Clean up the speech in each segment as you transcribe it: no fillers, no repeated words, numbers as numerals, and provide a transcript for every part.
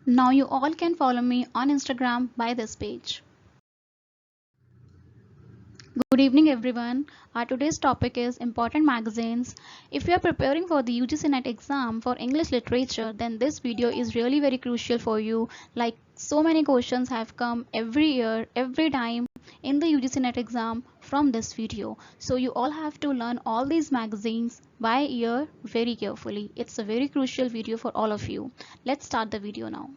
Now you all can follow me on Instagram by this page. Good evening everyone. Our today's topic is important magazines. If you are preparing for the UGC NET exam for English literature, then this video is really very crucial for you. Like so many questions have come every year, every time in the UGC NET exam from this video. So you all have to learn all these magazines by ear very carefully. It's a very crucial video for all of you. Let's start the video now.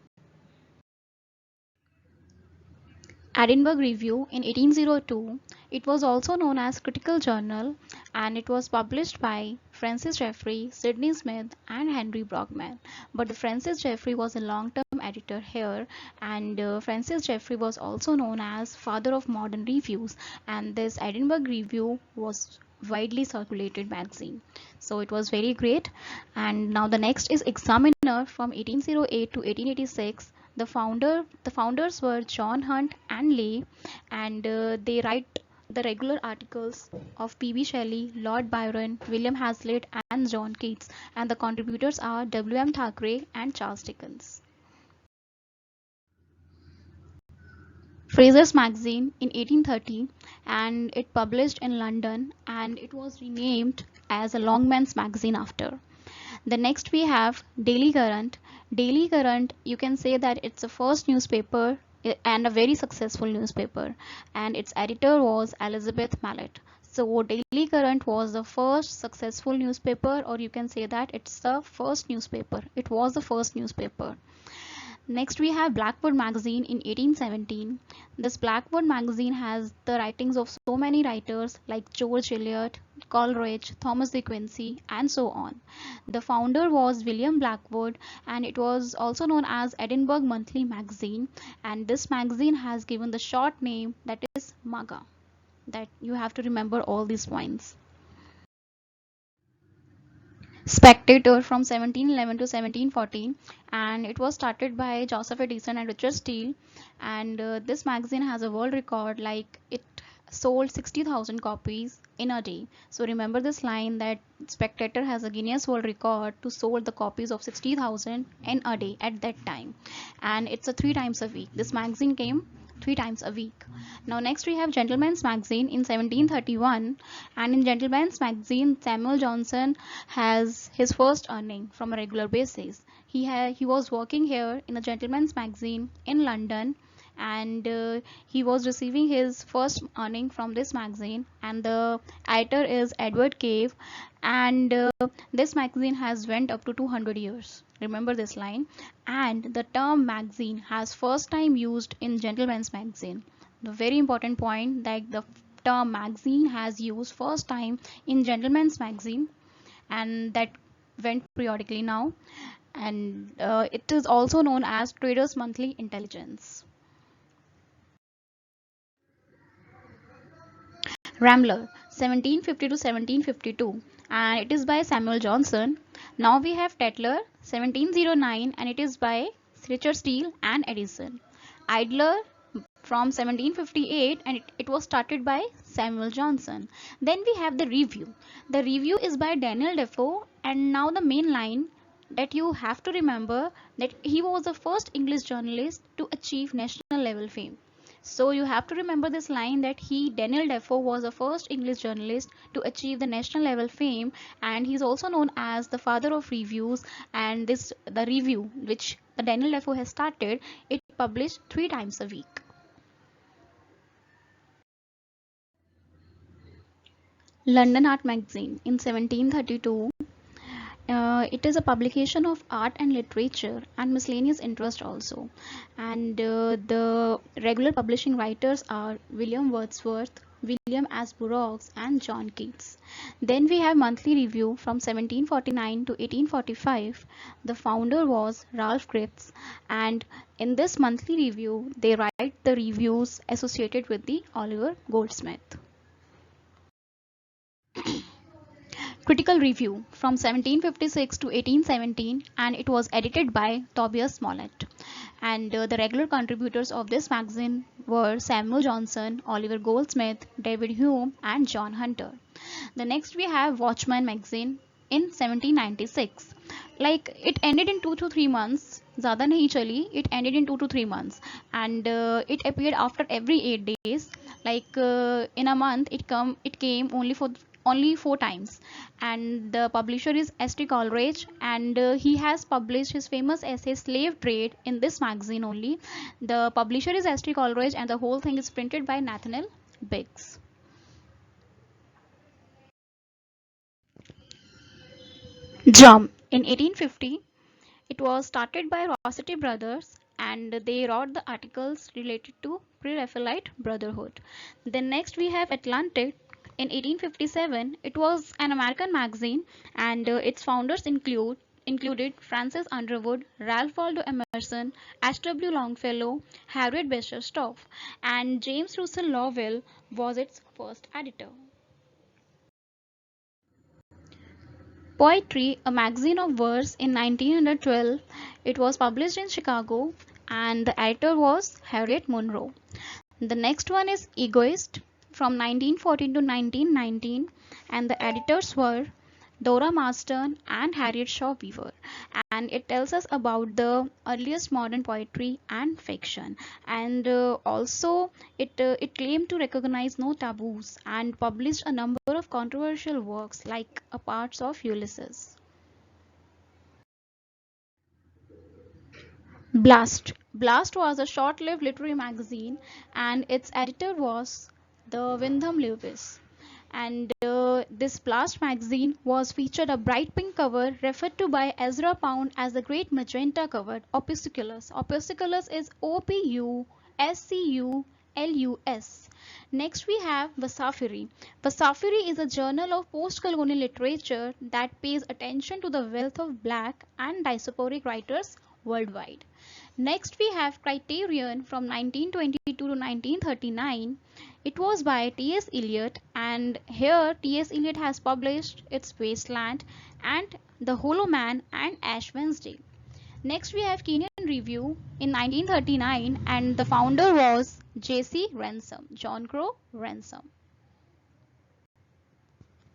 Edinburgh Review in 1802. It was also known as Critical Journal, and it was published by Francis Jeffrey, Sidney Smith and Henry Brugman. But Francis Jeffrey was a long-term editor here, and Francis Jeffrey was also known as father of modern reviews, and this Edinburgh Review was widely circulated magazine, so it was very great. And now the next is Examiner from 1808 to 1886. The founders were John Hunt and Leigh, and they write the regular articles of P.B. Shelley, Lord Byron, William Hazlitt and John Keats, and the contributors are W.M. Thackeray and Charles Dickens. Fraser's magazine in 1830, and it published in London, and it was renamed as a Longman's magazine after. The next we have Daily Current. Daily Current, you can say that it's the first newspaper and a very successful newspaper, and its editor was Elizabeth Mallet. So Daily Current was the first successful newspaper, or you can say that it's the first newspaper. It was the first newspaper. Next we have Blackwood magazine in 1817. This Blackwood magazine has the writings of so many writers like George Eliot, Coleridge, Thomas De Quincey and so on. The founder was William Blackwood, and it was also known as Edinburgh Monthly Magazine, and this magazine has given the short name that is MAGA. That you have to remember all these points. Spectator from 1711 to 1714, and it was started by Joseph Addison and Richard Steele, and this magazine has a world record, like it sold 60,000 copies in a day. So remember this line that Spectator has a Guinness World Record to sold the copies of 60,000 in a day at that time, and it's a 3 times a week. This magazine came 3 times a week. Now next we have Gentleman's Magazine in 1731, and in Gentleman's Magazine Samuel Johnson has his first earning from a regular basis. He was working here in a Gentleman's Magazine in London, and he was receiving his first earning from this magazine, and the editor is Edward Cave, and this magazine has went up to 200 years. Remember this line. And the term magazine has first time used in Gentleman's Magazine. The very important point that the term magazine has used first time in Gentleman's Magazine, and that went periodically now, and it is also known as Traders Monthly Intelligence. Rambler 1750 to 1752, and it is by Samuel Johnson. Now we have Tetler 1709, and it is by Richard Steele and Edison. Idler from 1758, and it was started by Samuel Johnson. Then we have the Review. The Review is by Daniel Defoe, and now the main line that you have to remember, that he was the first English journalist to achieve national level fame. So you have to remember this line that Daniel Defoe, was the first English journalist to achieve the national level fame, and he's also known as the father of reviews. And the Review which the Daniel Defoe has started, it published 3 times a week. London Art Magazine in 1732. It is a publication of art and literature and miscellaneous interest also, and the regular publishing writers are William Wordsworth, William Asborough and John Keats. Then we have Monthly Review from 1749 to 1845. The founder was Ralph Cripps, and in this Monthly Review they write the reviews associated with the Oliver Goldsmith. Critical Review from 1756 to 1817, and it was edited by Tobias Smollett. And the regular contributors of this magazine were Samuel Johnson, Oliver Goldsmith, David Hume and John Hunter. The next we have Watchman magazine in 1796. Like it ended in 2 to 3 months, ज़्यादा नहीं चली. It ended in 2 to 3 months, and it appeared after every 8 days. Like in a month, it came only 4 times. And the publisher is S.T. Coleridge, and he has published his famous essay Slave Trade in this magazine only. The publisher is S.T. Coleridge, and the whole thing is printed by Nathaniel Biggs. Jump. In 1850, it was started by Rossity Brothers, and they wrote the articles related to Pre-Raphaelite Brotherhood. Then next we have Atlantic. In 1857, it was an American magazine, and its founders included Francis Underwood, Ralph Waldo Emerson, H.W. Longfellow, Harriet Beecher Stowe, and James Russell Lowell was its first editor. Poetry, a magazine of verse in 1912. It was published in Chicago, and the editor was Harriet Monroe. The next one is Egoist from 1914 to 1919, and the editors were Dora Marston and Harriet Shaw Weaver. And it tells us about the earliest modern poetry and fiction. And also, it claimed to recognize no taboos and published a number of controversial works like a parts of Ulysses. Blast. Blast was a short-lived literary magazine, and its editor was the Wyndham Lewis. And this Blast magazine was featured a bright pink cover referred to by Ezra Pound as the Great Magenta cover, Opusculus. Opusculus is Opusculus. Next we have Vasafiri. Vasafiri is a journal of post-colonial literature that pays attention to the wealth of black and diasporic writers worldwide. Next we have Criterion from 1922 to 1939. It was by T.S. Eliot, and here T.S. Eliot has published its Wasteland and The Hollow Man and Ash Wednesday. Next we have Kenyon Review in 1939, and the founder was J.C. Ransom, John Crow Ransom.